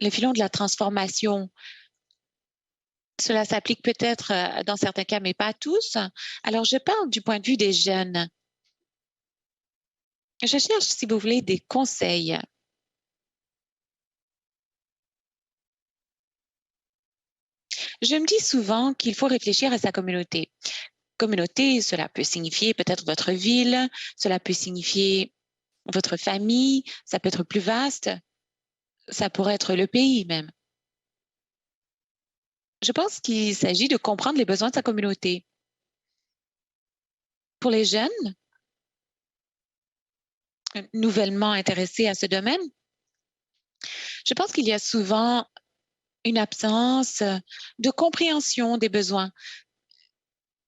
le filon de la transformation. Cela s'applique peut-être dans certains cas, mais pas tous. Alors, je parle du point de vue des jeunes. Je cherche, si vous voulez, des conseils. Je me dis souvent qu'il faut réfléchir à sa communauté. Communauté, cela peut signifier peut-être votre ville, cela peut signifier votre famille, ça peut être plus vaste, ça pourrait être le pays même. Je pense qu'il s'agit de comprendre les besoins de sa communauté. Pour les jeunes, nouvellement intéressés à ce domaine, je pense qu'il y a souvent une absence de compréhension des besoins.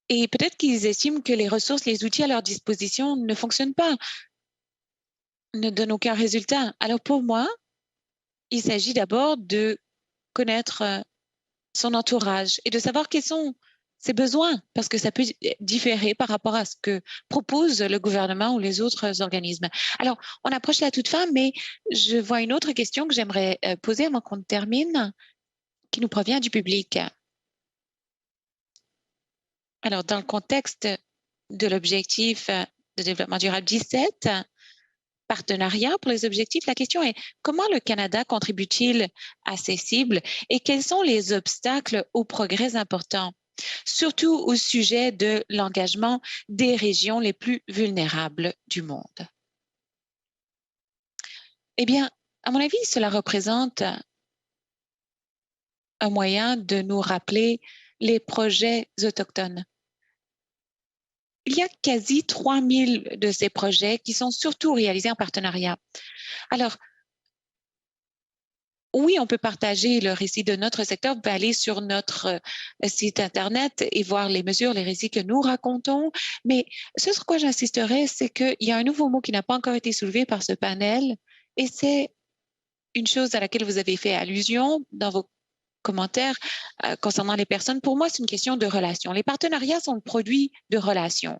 Et peut-être qu'ils estiment que les ressources, les outils à leur disposition ne fonctionnent pas, ne donnent aucun résultat. Alors pour moi, il s'agit d'abord de connaître son entourage et de savoir quels sont ses besoins, parce que ça peut différer par rapport à ce que propose le gouvernement ou les autres organismes. Alors, on approche la toute fin, mais je vois une autre question que j'aimerais poser avant qu'on termine, qui nous provient du public. Alors, dans le contexte de l'objectif de développement durable 17, partenariat pour les objectifs, la question est comment le Canada contribue-t-il à ces cibles et quels sont les obstacles aux progrès importants, surtout au sujet de l'engagement des régions les plus vulnérables du monde? Eh bien, à mon avis, cela représente un moyen de nous rappeler les projets autochtones. Il y a quasi 3000 de ces projets qui sont surtout réalisés en partenariat. Alors, oui, on peut partager le récit de notre secteur, on peut aller sur notre site Internet et voir les mesures, les récits que nous racontons. Mais ce sur quoi j'insisterai, c'est qu'il y a un nouveau mot qui n'a pas encore été soulevé par ce panel et c'est une chose à laquelle vous avez fait allusion dans vos commentaires concernant les personnes. Pour moi, c'est une question de relation. Les partenariats sont le produit de relations.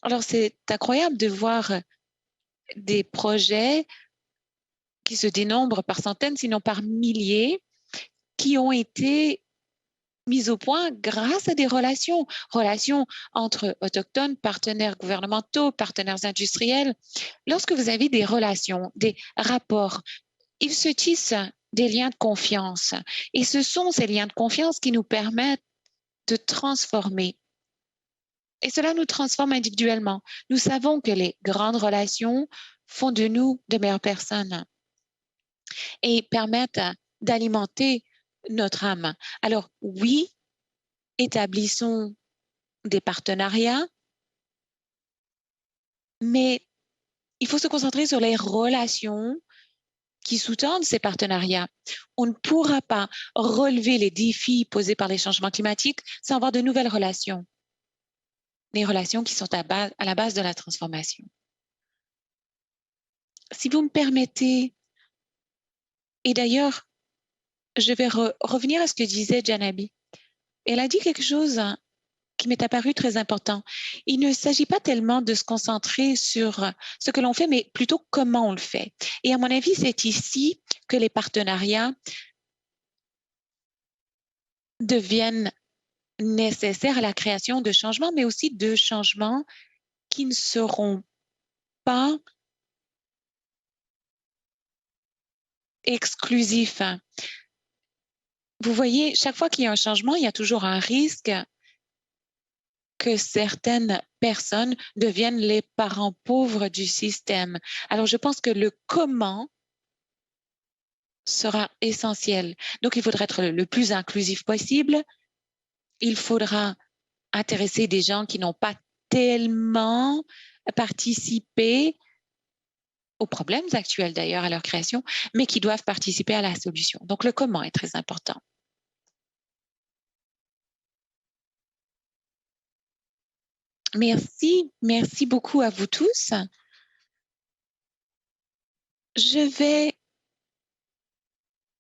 Alors, c'est incroyable de voir des projets qui se dénombrent par centaines, sinon par milliers, qui ont été mis au point grâce à des relations, relations entre autochtones, partenaires gouvernementaux, partenaires industriels. Lorsque vous avez des relations, des rapports, il se tisse des liens de confiance. Et ce sont ces liens de confiance qui nous permettent de transformer. Et cela nous transforme individuellement. Nous savons que les grandes relations font de nous de meilleures personnes et permettent d'alimenter notre âme. Alors oui, établissons des partenariats, mais il faut se concentrer sur les relations qui sous-tendent ces partenariats. On ne pourra pas relever les défis posés par les changements climatiques sans avoir de nouvelles relations, les relations qui sont à la base de la transformation. Si vous me permettez, et d'ailleurs, je vais revenir à ce que disait Janabi. Elle a dit quelque chose qui m'est apparu très important. Il ne s'agit pas tellement de se concentrer sur ce que l'on fait, mais plutôt comment on le fait. Et à mon avis, c'est ici que les partenariats deviennent nécessaires à la création de changements, mais aussi de changements qui ne seront pas exclusifs. Vous voyez, chaque fois qu'il y a un changement, il y a toujours un risque que certaines personnes deviennent les parents pauvres du système. Alors, je pense que le comment sera essentiel. Donc, il faudra être le plus inclusif possible. Il faudra intéresser des gens qui n'ont pas tellement participé aux problèmes actuels d'ailleurs à leur création, mais qui doivent participer à la solution. Donc, le comment est très important. Merci beaucoup à vous tous. Je vais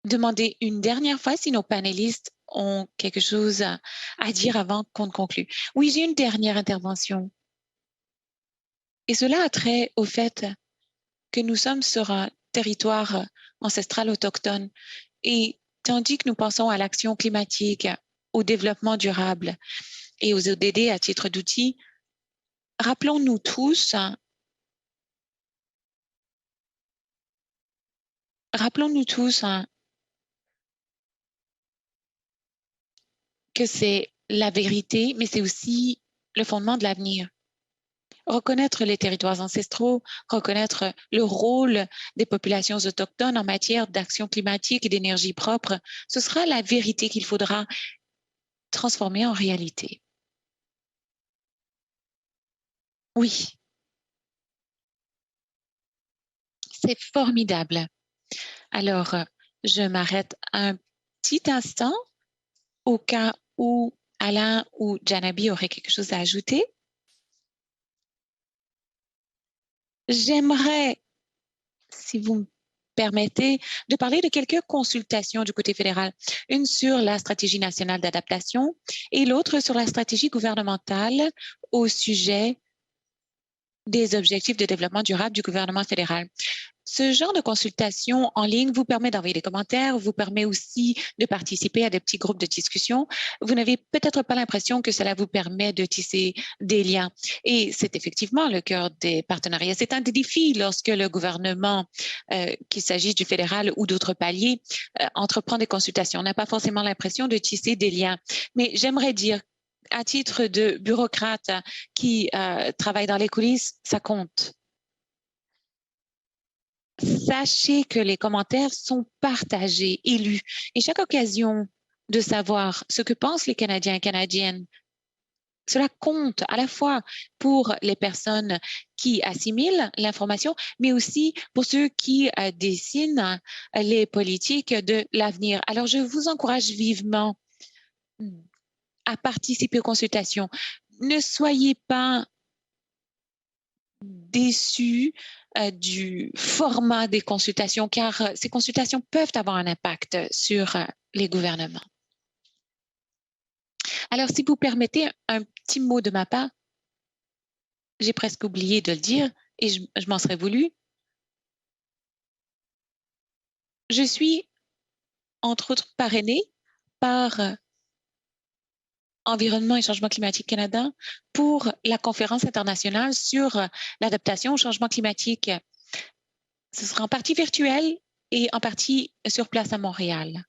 demander une dernière fois si nos panélistes ont quelque chose à dire avant qu'on ne conclue. Oui, j'ai une dernière intervention. Et cela a trait au fait que nous sommes sur un territoire ancestral autochtone. Et tandis que nous pensons à l'action climatique, au développement durable et aux ODD à titre d'outils, rappelons-nous tous que c'est la vérité, mais c'est aussi le fondement de l'avenir. Reconnaître les territoires ancestraux, reconnaître le rôle des populations autochtones en matière d'action climatique et d'énergie propre, ce sera la vérité qu'il faudra transformer en réalité. Oui, c'est formidable. Alors, je m'arrête un petit instant au cas où Alain ou Janabi auraient quelque chose à ajouter. J'aimerais, si vous me permettez, de parler de quelques consultations du côté fédéral. Une sur la stratégie nationale d'adaptation et l'autre sur la stratégie gouvernementale au sujet des objectifs de développement durable du gouvernement fédéral. Ce genre de consultation en ligne vous permet d'envoyer des commentaires, vous permet aussi de participer à des petits groupes de discussion. Vous n'avez peut-être pas l'impression que cela vous permet de tisser des liens. Et c'est effectivement le cœur des partenariats. C'est un des défis lorsque le gouvernement, qu'il s'agisse du fédéral ou d'autres paliers, entreprend des consultations. On n'a pas forcément l'impression de tisser des liens. Mais j'aimerais dire, à titre de bureaucrate qui travaille dans les coulisses, ça compte. Sachez que les commentaires sont partagés et lus. Et chaque occasion de savoir ce que pensent les Canadiens et Canadiennes, cela compte à la fois pour les personnes qui assimilent l'information, mais aussi pour ceux qui dessinent les politiques de l'avenir. Alors, je vous encourage vivement à participer aux consultations. Ne soyez pas déçus du format des consultations, car ces consultations peuvent avoir un impact sur les gouvernements. Alors, si vous permettez un petit mot de ma part, j'ai presque oublié de le dire et je m'en serais voulu. Je suis, entre autres, parrainée par Environnement et Changement climatique Canada pour la conférence internationale sur l'adaptation au changement climatique. Ce sera en partie virtuel et en partie sur place à Montréal.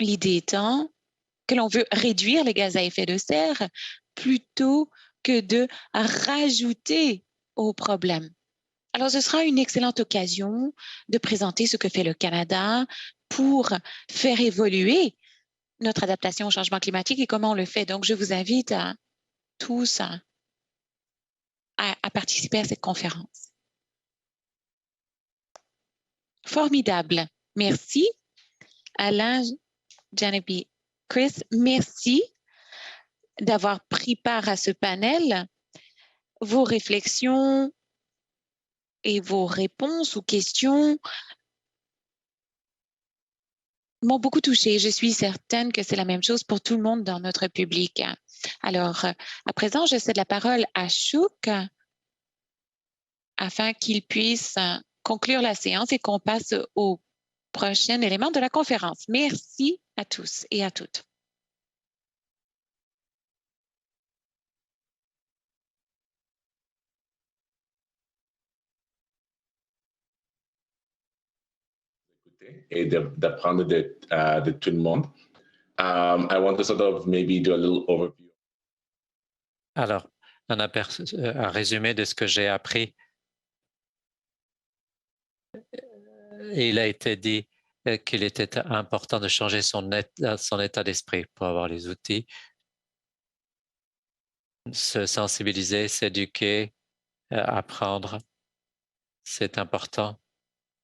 L'idée étant que l'on veut réduire les gaz à effet de serre plutôt que de rajouter au problème. Alors, ce sera une excellente occasion de présenter ce que fait le Canada pour faire évoluer notre adaptation au changement climatique et comment on le fait. Donc, je vous invite à tous à participer à cette conférence. Formidable. Merci. Alain, Janepi, Chris, merci d'avoir pris part à ce panel. Vos réflexions et vos réponses ou questions m'ont beaucoup touchée. Je suis certaine que c'est la même chose pour tout le monde dans notre public. Alors, à présent, je cède la parole à Chouk afin qu'il puisse conclure la séance et qu'on passe au prochain élément de la conférence. Merci à tous et à toutes. Et d'apprendre de tout le monde. I want to sort of maybe do a little overview. Alors, un résumé de ce que j'ai appris. Et il a été dit qu'il était important de changer son état d'esprit pour avoir les outils, se sensibiliser, s'éduquer, apprendre. C'est important.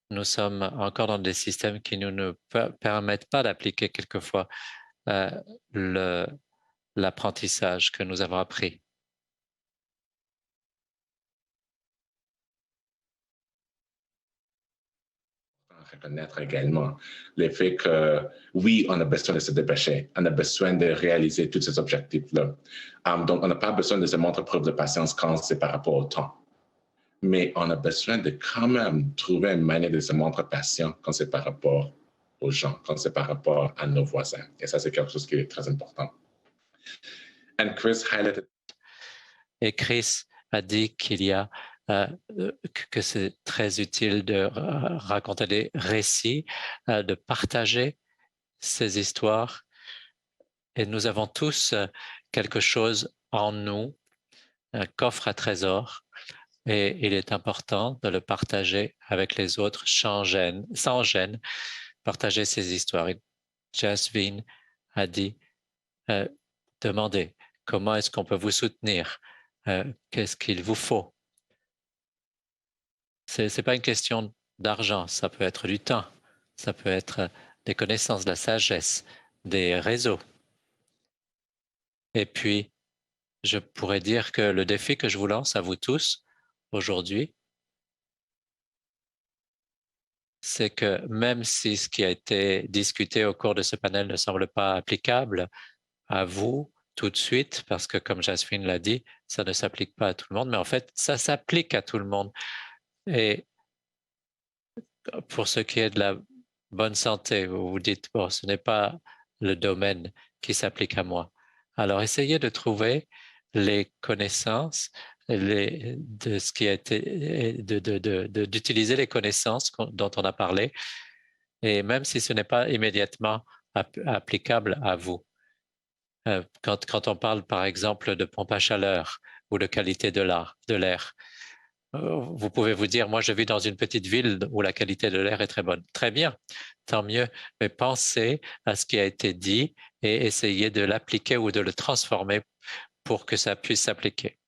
Nous sommes encore dans des systèmes qui nous ne permettent pas d'appliquer quelquefois l'apprentissage que nous avons appris. Reconnaître également le fait que oui, on a besoin de se dépêcher, on a besoin de réaliser tous ces objectifs-là. Donc, on n'a pas besoin de se montrer preuve de patience quand c'est par rapport au temps. Mais on a besoin de quand même trouver une manière de se montrer patient quand c'est par rapport aux gens, quand c'est par rapport à nos voisins. Et ça, c'est quelque chose qui est très important. And Chris highlighted... Et Chris a dit qu'il y a que c'est très utile de raconter des récits, de partager ces histoires. Et nous avons tous quelque chose en nous, un coffre à trésor, et il est important de le partager avec les autres sans gêne, partager ces histoires. Et Jasmine a dit, demandez comment est-ce qu'on peut vous soutenir, qu'est-ce qu'il vous faut. C'est pas une question d'argent, ça peut être du temps, ça peut être des connaissances, de la sagesse, des réseaux. Et puis, je pourrais dire que le défi que je vous lance à vous tous aujourd'hui, c'est que même si ce qui a été discuté au cours de ce panel ne semble pas applicable à vous tout de suite, parce que comme Jasmine l'a dit, ça ne s'applique pas à tout le monde, mais en fait, ça s'applique à tout le monde. Et pour ce qui est de la bonne santé, vous vous dites, bon, ce n'est pas le domaine qui s'applique à moi. Alors, essayez de trouver les connaissances, de ce qui a été, d'utiliser les connaissances dont on a parlé, et même si ce n'est pas immédiatement applicable à vous. Quand on parle, par exemple, de pompe à chaleur ou de qualité de l'air, vous pouvez vous dire, moi, je vis dans une petite ville où la qualité de l'air est très bonne. Très bien, tant mieux. Mais pensez à ce qui a été dit et essayez de l'appliquer ou de le transformer pour que ça puisse s'appliquer.